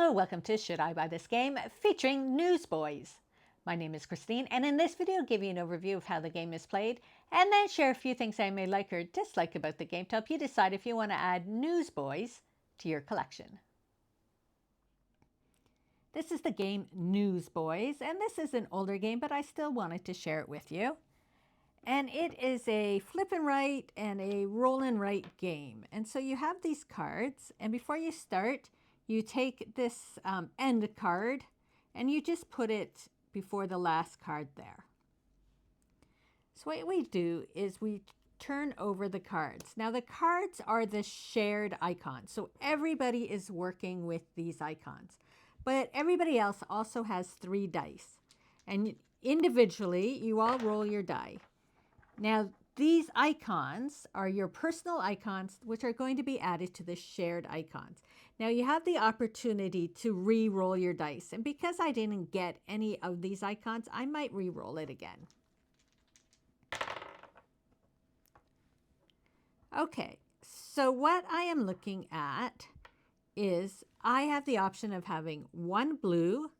Hello, welcome to Should I Buy This Game featuring Newsboys. My name is Christine, and in this video I'll give you an overview of how the game is played and then share a few things I may like or dislike about the game to help you decide if you want to add Newsboys to your collection. This is the game Newsboys, and this is an older game, but I still wanted to share it with you. And it is a flip and write and a roll and write game. And so you have these cards, and before you start, you take this end card and you just put it before the last card there. So what we do is we turn over the cards. Now the cards are the shared icons. So everybody is working with these icons. But everybody else also has 3 dice. And individually, you all roll your die. Now, these icons are your personal icons, which are going to be added to the shared icons. Now, you have the opportunity to re-roll your dice. And because I didn't get any of these icons, I might re-roll it again. Okay, so what I am looking at is I have the option of having 1 blue,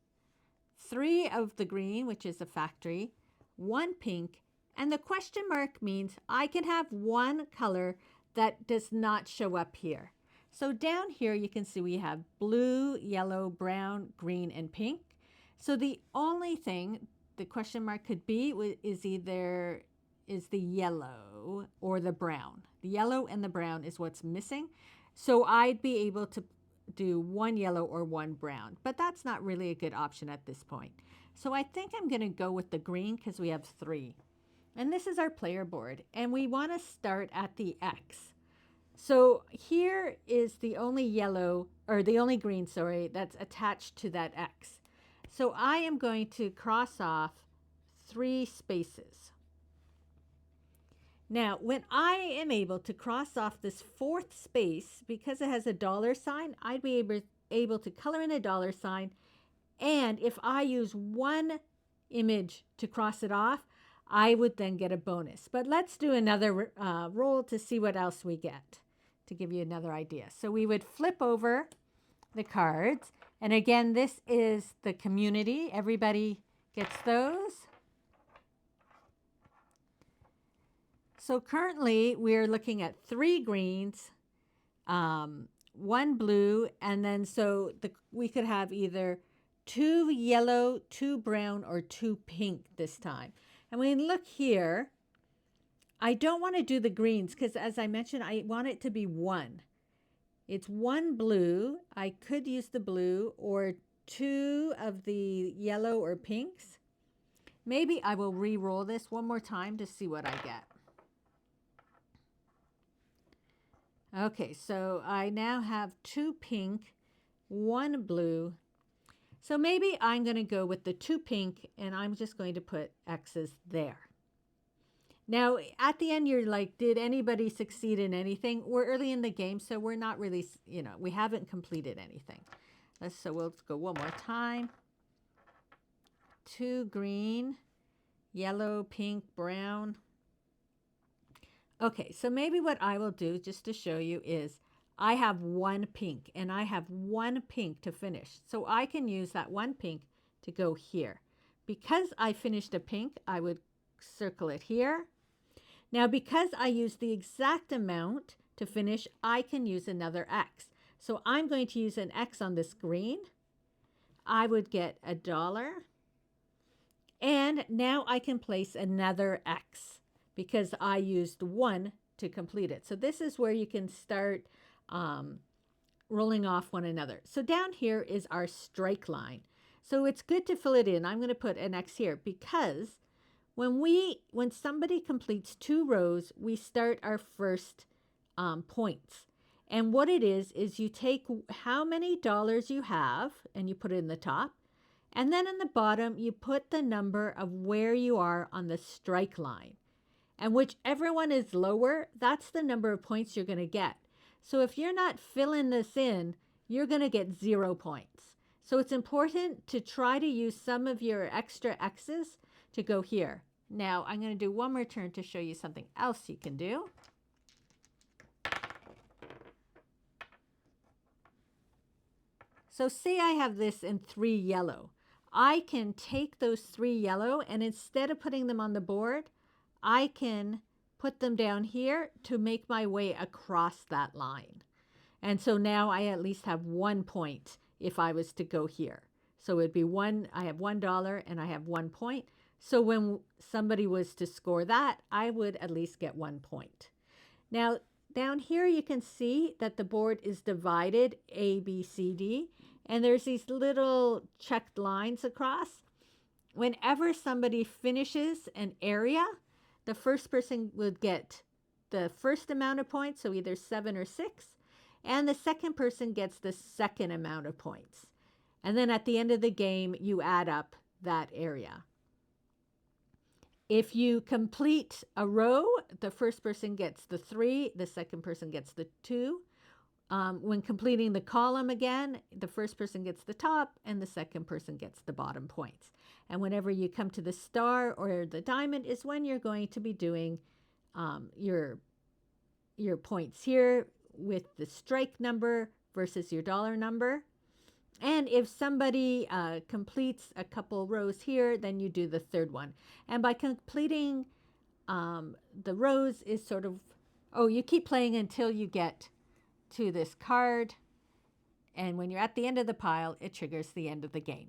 3 of the green, which is a factory, 1 pink, and the question mark means I can have 1 color that does not show up here. So down here you can see we have blue, yellow, brown, green, and pink. So the only thing the question mark could be is either the yellow or the brown. The yellow and the brown is what's missing. So I'd be able to do 1 yellow or 1 brown, but that's not really a good option at this point. So I think I'm going to go with the green because we have 3. And this is our player board, and we want to start at the X. So here is the only yellow, or the only green, sorry, that's attached to that X. So I am going to cross off 3 spaces. Now, when I am able to cross off this 4th space, because it has a $sign, I'd be able to color in a $sign. And if I use 1 image to cross it off, I would then get a bonus. But let's do another roll to see what else we get, to give you another idea. So we would flip over the cards. And again, this is the community. Everybody gets those. So currently we're looking at 3 greens, 1 blue, and then we could have either 2 yellow, 2 brown, or 2 pink this time. And when we look here, I don't want to do the greens because, as I mentioned, I want it to be 1. It's 1 blue. I could use the blue or 2 of the yellow or pinks. Maybe I will re-roll this one more time to see what I get. Okay, so I now have 2 pink, 1 blue. So maybe I'm going to go with the 2 pink, and I'm just going to put X's there. Now, at the end, you're like, did anybody succeed in anything? We're early in the game, so we're not really, we haven't completed anything. So we'll go one more time. 2 green, yellow, pink, brown. Okay, so maybe what I will do, just to show you, is I have 1 pink, and I have 1 pink to finish. So I can use that 1 pink to go here. Because I finished a pink, I would circle it here. Now, because I used the exact amount to finish, I can use another X. So I'm going to use an X on this green. I would get $1. And now I can place another X because I used 1 to complete it. So this is where you can start rolling off one another. So down here is our strike line. So it's good to fill it in. I'm going to put an X here because when somebody completes 2 rows, we start our first points. And what it is you take how many dollars you have and you put it in the top. And then in the bottom, you put the number of where you are on the strike line. And whichever one is lower, that's the number of points you're going to get. So if you're not filling this in, you're going to get 0 points. So it's important to try to use some of your extra X's to go here. Now I'm going to do one more turn to show you something else you can do. So say I have this in 3 yellow. I can take those 3 yellow, and instead of putting them on the board, I can put them down here to make my way across that line. And so now I at least have 1 point if I was to go here. So it'd be one, I have $1 and I have 1 point. So when somebody was to score that, I would at least get 1 point. Now, down here you can see that the board is divided A, B, C, D, and there's these little checked lines across. Whenever somebody finishes an area, the first person would get the first amount of points, so either 7 or 6, and the second person gets the second amount of points. And then at the end of the game, you add up that area. If you complete a row, the first person gets the 3, the second person gets the 2. When completing the column again, the first person gets the top and the second person gets the bottom points. And whenever you come to the star or the diamond is when you're going to be doing your points here with the strike number versus your dollar number. And if somebody completes a couple rows here, then you do the third one. And by completing the rows is sort of, you keep playing until you get to this card. And when you're at the end of the pile, it triggers the end of the game.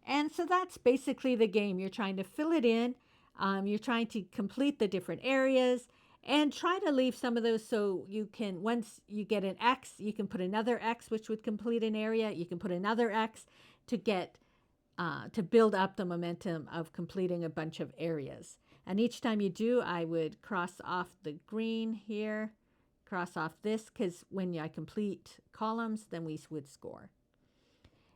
And so that's basically the game. You're trying to fill it in. You're trying to complete the different areas. And try to leave some of those so you can, once you get an X, you can put another X, which would complete an area. You can put another X to get, to build up the momentum of completing a bunch of areas. And each time you do, I would cross off the green here, cross off this, because when I complete columns, then we would score.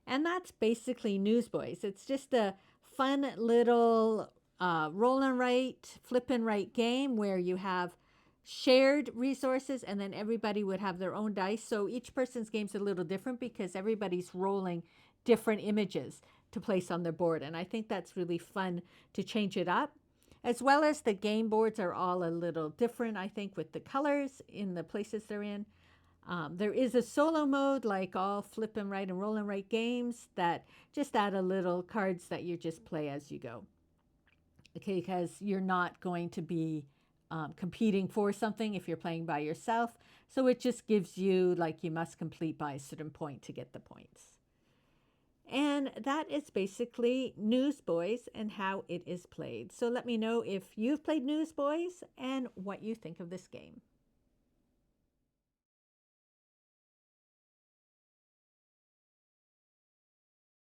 And that's basically Newsboys. It's just a fun little roll and write, flip and write game where you have shared resources and then everybody would have their own dice. So each person's game's a little different because everybody's rolling different images to place on their board. And I think that's really fun to change it up. As well as the game boards are all a little different, I think, with the colors in the places they're in. There is a solo mode like all flip and write and roll and write games that just add a little cards that you just play as you go. Okay, because you're not going to be competing for something if you're playing by yourself. So it just gives you, like, you must complete by a certain point to get the points. And that is basically Newsboys and how it is played. So let me know if you've played Newsboys and what you think of this game.